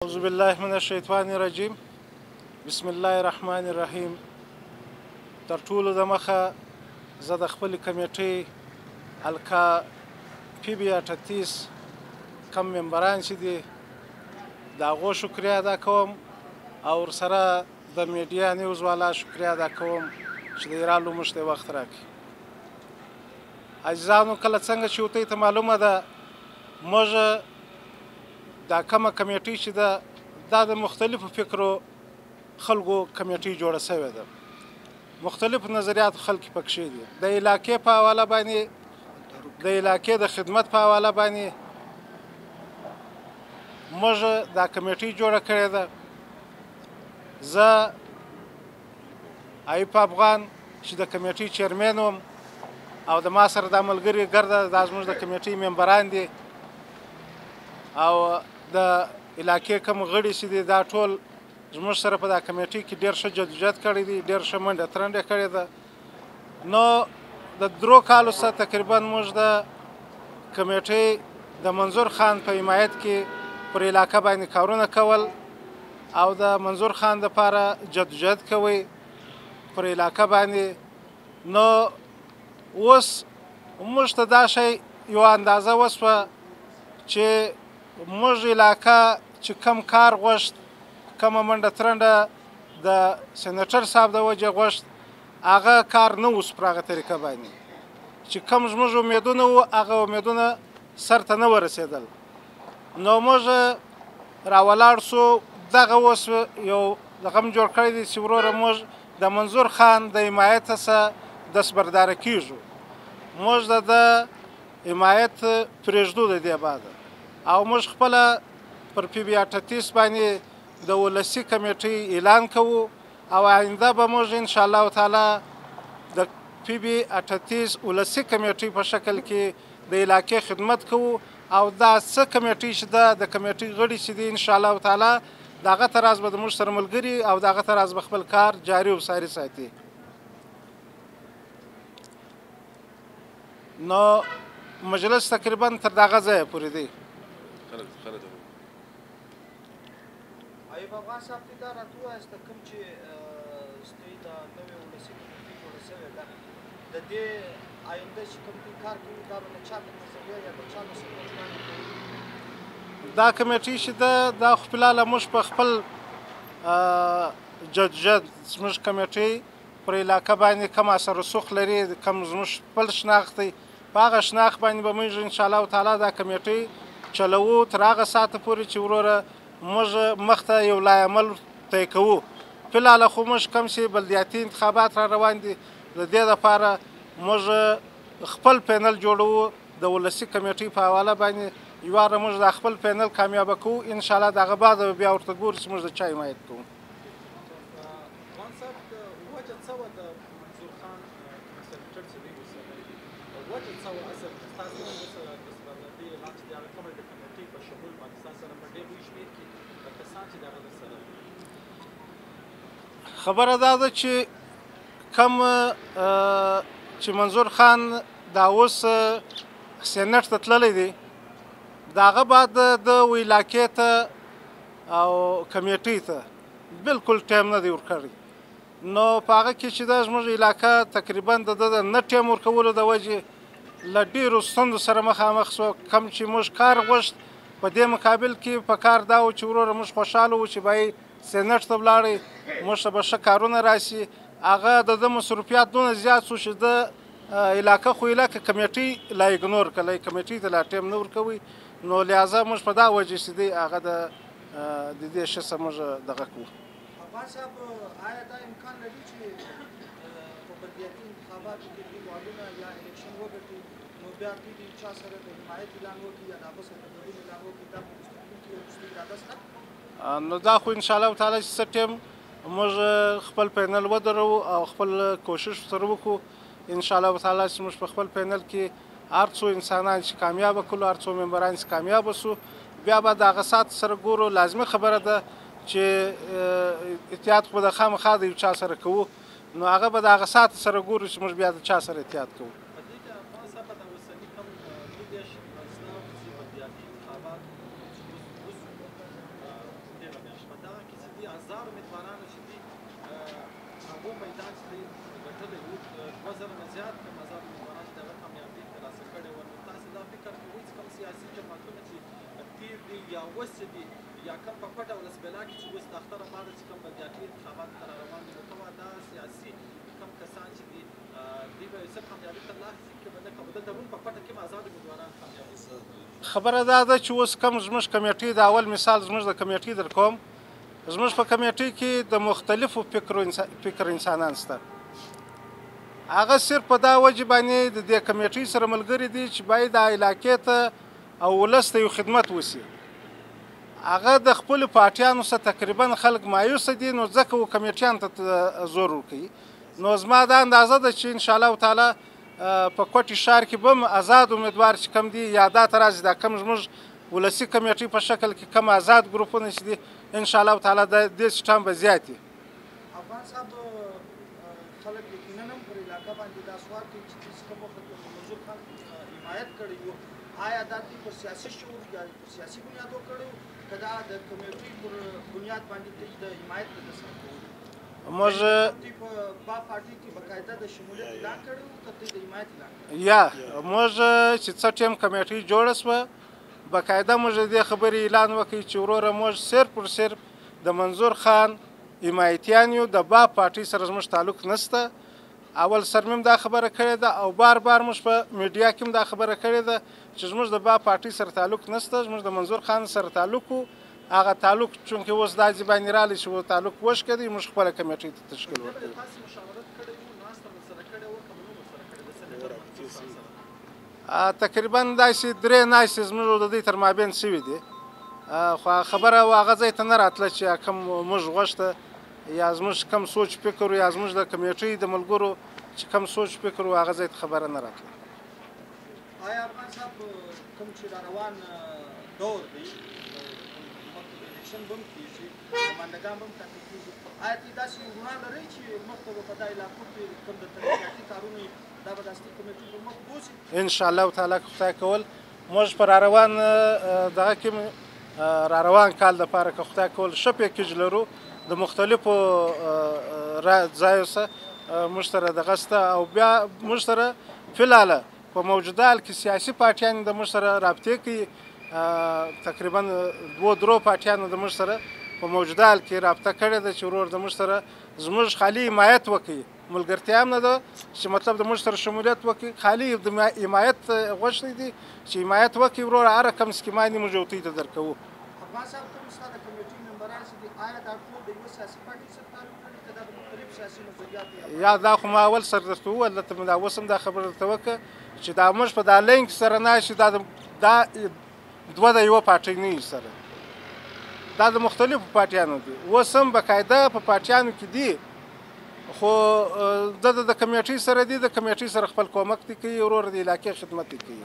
اعوذ بالله من الشیطان الرجیم بسم الله الرحمن الرحیم. تر ټولو د مخه زه د خپل کمیټې الکا پی بی 38 کم ممبران چې دي د هغو شکریه ادا کوم او ورسره د میډیا نیوز والا شکریه ادا کوم چې د ایرالو موږ ته وخت راکړي. عزیزانو، کله څنګه چې ورته ته معلومه ده موږ دا کومه کمیټۍ چې ده دا د مختلفو فکرو خلکو کمیټۍ جوړه شوې ده. مختلفو نظریاتو خلک پکښې دي. د علاقې په حواله باندې د علاقې د خدمت په حواله باندې موږ دا کمیټۍ جوړه کړې ده. زه ایوب افغان چې د کمیټۍ چیرمن وم او د ما سره دا ملګري ګرده دا زموږ د کمیټۍ ممبران دي او د علاقې کوم غړي چې دي دا ټول زموږ سره په دا کمیټۍ کې ډېر ښه جدوجهد کړی دی، ډېر ښه منډه ترنډه کړې ده. نو د 3 کالو څخه تقریبا موږ د کمیټۍ د منظور خان په حمایت کې پر علاقه باندې کارونه کول او د منظور خان دپاره جدوجهد کوئ پر علاقه باندې. نو اوس موږ ته دا شی یو اندازه وسوه چې موږ علاقه چې کم کار غوښت، کومه منډه ترنډه د سینیټر صاحب د وجې غوښت، هغه کار نه اوس پر هغه طریقه باندې چې کم زموږ امیدونه وو هغه امیدونه سر ته نه ورسېدل. نو موږ راولاړ سو دغه اوس یو دغه م جوړ کړی دی چې وروره موږ د منظور خان د حمایت څخه دستبرداره کیږو. موږ د ده حمایت پرېږدو د دې باده او موږ خپله پر پی بی 38 باندې د ولسي کمیټۍ اعلان کوو او آینده به موږ انشاءالله تعالی د پی بی 38 ولسي کمیټۍ په شکل کې د علاقې خدمت کوو او دا څه کمیټۍ چې ده د کمیټۍ غړي چې دي انشاءالله تعالی د هغه تراز به د موږ سره ملګري او د هغه تراز به خپل کار جاري او ساري ساتي. نو مجلس تقریبا تر دغه ځایه پورې دی. ایوب افغان صاحب ته دا راته ووایاست کوم چې ستاسو د نوې ولسي کمیټۍ جوړه شوې ده د دې آینده چې کوم دوی کار کوي دا به د چا په نظریه یا د چا په سپورټ باندې کوي؟ دا کمیټۍ چې ده دا خو فلحاله موږ په خپل جدوجهد زموږ کمیټۍ پر علاقه باندې کوم اثر رسوخ لري، کوم زموږ خپل شناخت دی، په هغه شناخت باندې به موږ انشاءالله تعالی دا کمیټۍ چلوو تر هغه ساعته پورې چې وروره موږ مخته یو لایحمل طی کوو. فلحاله خو موږ کوم چې بلدیاتي انتخابات را روان دي د دې دپاره موږ خپل پینل جوړوو د ولسي کمیټۍ په حواله باندې. یو واره موږ دا خپل پینل کامیابه کوو انشاءالله د هغه بعد به بیا ورته ګورو چې موږ د چا حمایت کوو. افغان صاحب وجه څه وه د منظور خان سینیټر چې دوی اوسېدل وجه څه وه اصل ستاسو سره دستبرداري اعلان چې د هغه کومه د کمیټۍ په شمول باندې ستاسو سره په ډېر لوی شمېر کې کسان چې د هغه سره خبره دا ده چې کم چې منظور خان دا اوس سینټ ته تللی دی د هغه بعد د علاقې ته او کمیټۍ ته بلکل ټایم نه دی ورکړی. نو په هغه کې چې دا زموږ علاقه تقریبا د ده د نه ټایم ورکولو د وجې له ډېرو ستونزو سره مخامخ شوه. کم چې موږ کار غوښت په دې مقابل کې په کار دا و چې وروره موږ خوشحاله وو چې باید سینټ ته ولاړئ موږ ته به ښه کارونه راشي. هغه د ده مصروفیات دونه زیات شو چې د علاقه خو علاقه کمیټۍ لا ایګنور کړی، کمیټۍ ته لا ټایم نه ورکوئ. نو لهذا موږ په دا وجې چې دی هغه د دې شي څخه موږ دغه کوو. افغان صاحب آیا دا امکان لري چې په بلدیاتي انتخاباتو کې دوی وعدونه یا الیکشن وګټي نو بیا دوی د چا سره د حمایت اعلان وکړي یا د هغه سره د ګډون اعلان وکړي؟ دا په مستقیم کې یو دوستي اراده شته؟ نو دا خو انشاءالله تعالی چې څه ټایم موږ خپل پینل ودرو او خپل کوشش سره وکړو انشاءالله تعالی چې موږ په خپل پینل کې هر څو انسانان چې کامیابه کړو، هر څو ممبران چې کامیابه سو، بیا به د هغه ساعت سره ګورو. لازمي خبره ده چې اتحاد خو به د خامخا د یو چا سره کوو نو هغه به د هغه ساعت سره ګورو چې موږ بیا د چا سره اتحاد کوو. لارو امیدوارانو چې دي هغو میدان چې دی ګټلی و 2000 نه زیات کم آزاد امیدواران چې د هغه کامیابي ترلاسه کړې وه. نو تاسې دا فکر کوئ چې کوم سیاسي جماعتونه چې تېر دي یا اوس چې دي یا کوم په پټه ولسبلا کې چې اوس د اختره بعده چې کوم بلدیاتي انتخابات ته راروان دي، نو ته وا دا سیاسي کوم کسان چې دي دوی به څه کامیابي ترلاسه کړي که به نه کړي، دلته روم په پټه کې آزاد امیدواران کامیابي خبره دا ده چې اوس کوم زموږ کمیټې د اول مثال زموږ د کمیټې در کوم. زموږ په کمیټې کې د مختلفو فکر انسانان شته. هغه صرف په دا وجه باندې د دې کمیټې سره ملګري دي چې باید د علاقې ته او ولس ته یو خدمت وشي. هغه د خپلو پارټیانو سره تقریبا خلک مایوسه دي، نو ځکه و کمیټیانو ته زور ورکوي. نو زما دا اندازه ده چې انشاءالله تعالی په کوټي ښار کې به هم آزاد امیدوار چې کم دي یا دا ته راځي دا کم زموږ ولسي کمیټې په شکل کې کم آزاد ګروپونه چې دي انشاءالله تعالی د دې سیسټم به زیات وي. افغان صاحب خلک یقینا هم پر علاقه باندې دا سوال کوي چې کوم وخت منظور خان حمایت کړی و، آیا دا دوی پر سیاسي شعور یا پر سیاسي بنیاد وکړی و که دا د کمیټې پر بنیاد باندې دوی د حمایت د ترسره کولو؟ موږ دوی په با پارټي کې باقاعده د شمولیت اعلان کړی و که دوی د حمایت اعلان کړی؟ یا موږ چې څه ټیم کمیټې جوړه شوه باقاعده موږ د دې خبرې اعلان وکړي چې وروره موږ صرف پر صرف د منظور خان حمایتیان یو، د با پارټۍ سره زموږ تعلق نشته. اول سر مې هم دا خبره کړې ده او بار بار موږ په میډیا کې هم دا خبره کړې ده چې زموږ د با پارټۍ سره تعلق نشته، زموږ د منظور خان سره تعلق و. هغه تعلق چونکې اوس داسې باندې راغلی چې و تعلق وشکه دی، موږ خپله کمیټۍ ته تشکیل ورکوو. تقریبا داسې 3 ناستې زموږ د دوی تر مابین شوي دي، خو خبره هغه ځای ته نه راتله چې کوم موږ غوښته یا زموږ کم سوچ فکر یا زموږ د کمیټۍ د ملګرو چې کم سوچ فکر و هغه ځای ته خبره نه راتله. آیا افغان صاحب کوم چې را روان دور دی مخکې د الیکشن به هم کېږي، نمایندګان به هم ټاکل کېږي، آیا تاسې داسې ګمان لرئ چې مخکې به په دا علاقو کې کوم د ترقیاتي کارونه دا به د اصلي کمیټې پر مخ بوځي؟ انشاءالله تعالی که خدای کول موږ په راروان دغه کې راروان کال دپاره که خدای کول ښه پیکیج لرو د مختلفو ځایو سره موږ سره دغه شته او بیا موږ سره فلحاله په موجوده حال کې سیاسي پارټیانې د موږ سره رابطې کوي. تقریبا 2-3 پارټیانو د موږ سره په موجوده حال کې رابطه کړې ده چې ورور د موږ سره زموږ خالي حمایت وکړي. ملګرتیا هم نه ده چې مطلب د موږ سره شمولیت وکړي، خالي د حمایت غوښتی دي چې حمایت وکړي وروره هر رقم سکیمانې موږ یو ته درکوو. افغان صاحب کوم ستا د کمیټې ممبران چې دي آیا دا ټول د یوه سیاسي پارټۍ سره تعلق لري که دا د مختلفو سیاسي نظریاتو یا دا خو ما اول سر درته وویل، دلته مې دا اوس هم دا خبره درته وکړه چې دا موږ په دا لینک سره نه شي دا دوه د یوه پارټۍ نه یي سره، دا د مختلفو پارټیانو دي. اوس هم باقاعده په پارټیانو کې دي خو د کمیټۍ سره دي، د کمیټۍ سره خپل کومک دي کوي، ورور د علاقې خدمت دي کوي.